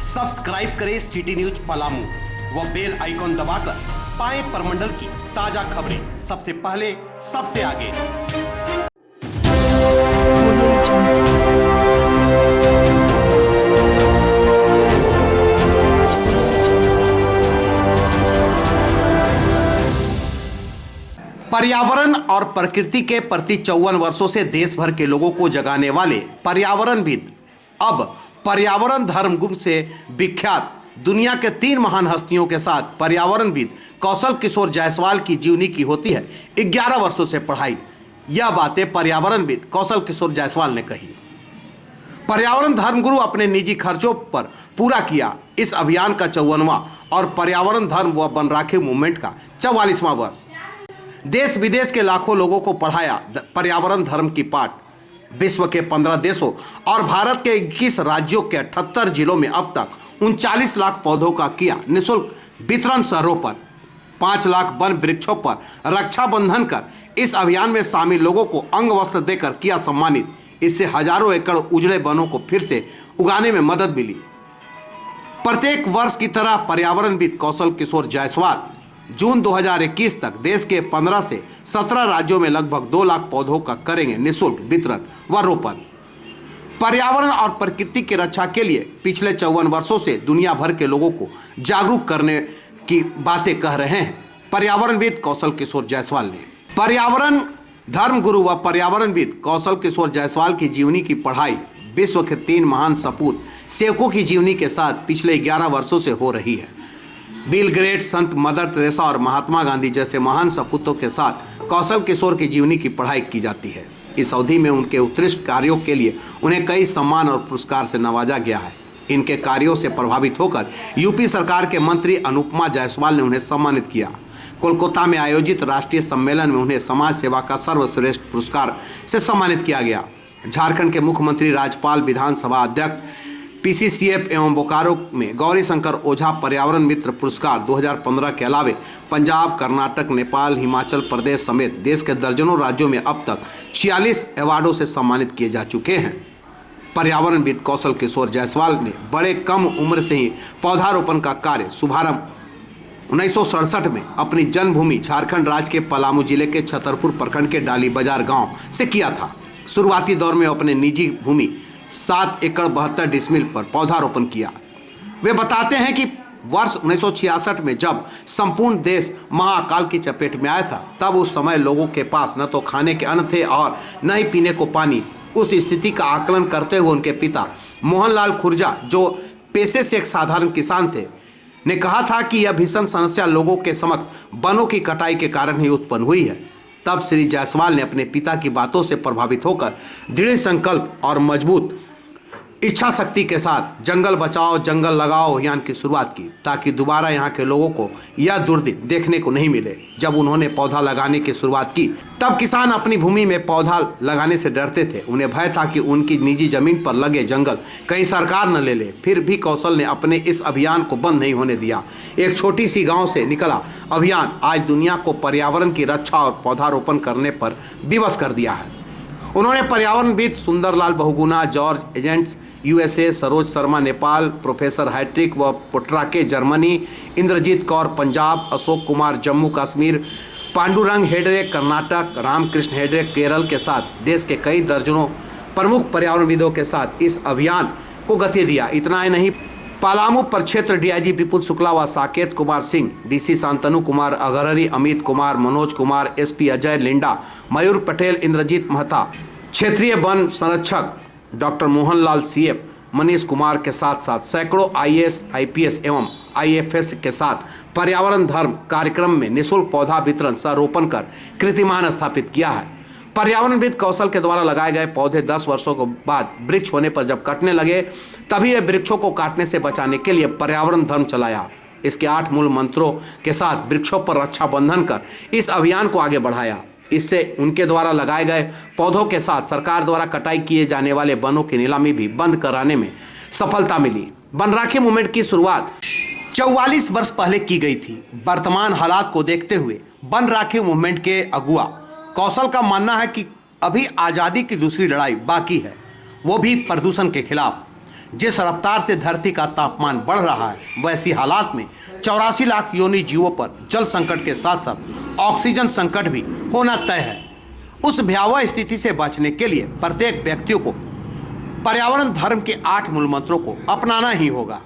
Subscribe करें city news Palamu व bell icon दबाकर पाएं परमंडल की ताजा खबरें सबसे पहले सबसे आगे। पर्यावरण और प्रकृति के प्रति 54 वर्षों से देश भर के लोगों को जगाने वाले पर्यावरणविद अब पर्यावरण धर्मगुरु से विख्यात दुनिया के 3 महान हस्तियों के साथ पर्यावरणविद कौशल किशोर जायसवाल की जीवनी की होती है 11 वर्षों से पढ़ाई। यह बातें पर्यावरणविद कौशल किशोर जायसवाल ने कही। पर्यावरण धर्मगुरु अपने निजी खर्चों पर पूरा किया इस अभियान का 54वां और पर्यावरण धर्म व वन राखी मूवमेंट का 44वां वर्ष। देश विदेश के लाखों लोगों को पढ़ाया पर्यावरण धर्म की पाठ। विश्व के 15 देशों और भारत के 21 राज्यों के 78 जिलों में अब तक 39 लाख पौधों का किया निःशुल्क वितरण। शहरों पर 5 लाख वन वृक्षों पर रक्षाबंधन कर इस अभियान में शामिल लोगों को अंग वस्त्र देकर किया सम्मानित। इससे हजारों एकड़ उजड़े वनों को फिर से उगाने में मदद मिली। प्रत्येक वर्ष की तरह पर्यावरणविद कौशल किशोर जायसवाल जून 2021 तक देश के 15 से 17 राज्यों में लगभग 2 लाख पौधों का करेंगे निःशुल्क वितरण व रोपण। पर्यावरण और प्रकृति की रक्षा के लिए पिछले 54 वर्षों से दुनिया भर के लोगों को जागरूक करने की बातें कह रहे हैं पर्यावरणविद कौशल किशोर जायसवाल ने। पर्यावरण धर्मगुरु व पर्यावरणविद कौशल किशोर जायसवाल की जीवनी की पढ़ाई विश्व के 3 महान सपूत सेवकों की जीवनी के साथ पिछले 11 वर्षों से हो रही है। बिल गेट्स, संत मदर टेरेसा और महात्मा गांधी जैसे महान सपूतों के साथ कौशल किशोर की जीवनी की पढ़ाई की जाती है। इस अवधि में उनके उत्कृष्ट कार्यों के लिए उन्हें कई सम्मान और पुरस्कार से नवाजा गया है। इनके कार्यों से प्रभावित होकर यूपी सरकार के मंत्री अनुपमा जायसवाल ने उन्हें सम्मानित किया। कोलकाता में आयोजित राष्ट्रीय सम्मेलन में उन्हें समाज सेवा का सर्वश्रेष्ठ पुरस्कार से सम्मानित किया गया। झारखंड के मुख्यमंत्री, राज्यपाल, विधानसभा अध्यक्ष, पीसीसीएफ एवं बोकारो में गौरी शंकर ओझा पर्यावरण मित्र पुरस्कार 2015 के अलावे पंजाब, कर्नाटक, नेपाल, हिमाचल प्रदेश समेत देश के दर्जनों राज्यों में अब तक 46 अवार्डों से सम्मानित किए जा चुके हैं। पर्यावरणविद कौशल किशोर जायसवाल ने बड़े कम उम्र से ही पौधारोपण का कार्य शुभारंभ 1967 में अपनी जन्मभूमि झारखंड राज्य के पलामू जिले के छतरपुर प्रखंड के डाली बाजार गाँव से किया था। शुरुआती दौर में अपने निजी भूमि 7 एकड़ 72 डिसमिल पर पौधारोपण किया। वे बताते हैं कि वर्ष 1966 में जब संपूर्ण देश महाकाल की चपेट में आया था तब उस समय लोगों के पास न तो खाने के अन्न थे और न ही पीने को पानी। उस स्थिति का आकलन करते हुए उनके पिता मोहनलाल खुर्जा, जो पेशे से एक साधारण किसान थे, ने कहा था कि यह भीषण समस्या लोगों के समक्ष वनों की कटाई के कारण ही उत्पन्न हुई है। तब श्री जायसवाल ने अपने पिता की बातों से प्रभावित होकर दृढ़ संकल्प और मजबूत इच्छा शक्ति के साथ जंगल बचाओ जंगल लगाओ अभियान की शुरुआत की ताकि दोबारा यहाँ के लोगों को यह दुर्दिन देखने को नहीं मिले। जब उन्होंने पौधा लगाने की शुरुआत की तब किसान अपनी भूमि में पौधा लगाने से डरते थे। उन्हें भय था कि उनकी निजी जमीन पर लगे जंगल कहीं सरकार न ले ले। फिर भी कौशल ने अपने इस अभियान को बंद नहीं होने दिया। एक छोटी सी गाँव से निकला अभियान आज दुनिया को पर्यावरण की रक्षा और पौधारोपण करने पर विवश कर दिया है। उन्होंने पर्यावरणविद Sundarlal Bahuguna, George agents USA, Saroj Sharma Nepal, professor hat trick व पोट्राके जर्मनी, इंद्रजीत कौर पंजाब, अशोक कुमार जम्मू कश्मीर, पांडुरंग हेडरे कर्नाटक, रामकृष्ण हेडरे केरल के साथ देश के कई दर्जनों प्रमुख पर्यावरणविदों के साथ इस अभियान को गति दिया। इतना ही नहीं, पलामू प्रक्षेत्र डीआईजी विपुल शुक्ला व साकेत कुमार सिंह, डीसी शांतनु कुमार अग्रहरी, अमित कुमार, मनोज कुमार, एसपी अजय लिंडा, मयूर पटेल, इंद्रजीत महता, क्षेत्रीय वन संरक्षक डॉक्टर मोहनलाल सीएफ, मनीष कुमार के साथ साथ सैकड़ों आईएएस, आईपीएस एवं आईएफएस के साथ पर्यावरण धर्म कार्यक्रम में निःशुल्क पौधा वितरण सह रोपण कर कीर्तिमान स्थापित किया है। पर्यावरणविद कौशल के द्वारा लगाए गए पौधे 10 वर्षों के बाद वृक्ष होने पर जब कटने लगे तभी वे वृक्षों को काटने से बचाने के लिए पर्यावरण धर्म चलाया। इसके 8 मूल मंत्रों के साथ वृक्षों पर रक्षाबंधन कर इस अभियान को आगे बढ़ाया। इससे उनके द्वारा लगाए गए पौधों के साथ सरकार द्वारा कटाई किए जाने वाले वनों की नीलामी भी बंद कराने में सफलता मिली। वन राखी मूवमेंट की शुरुआत 44 वर्ष पहले की गई थी। वर्तमान हालात को देखते हुए वन राखी मूवमेंट के अगुआ कौशल का मानना है कि अभी आज़ादी की दूसरी लड़ाई बाकी है, वो भी प्रदूषण के खिलाफ। जिस रफ्तार से धरती का तापमान बढ़ रहा है, वैसी हालात में 84 लाख योनि जीवों पर जल संकट के साथ साथ ऑक्सीजन संकट भी होना तय है। उस भयावह स्थिति से बचने के लिए प्रत्येक व्यक्ति को पर्यावरण धर्म के 8 मूल मंत्रों को अपनाना ही होगा।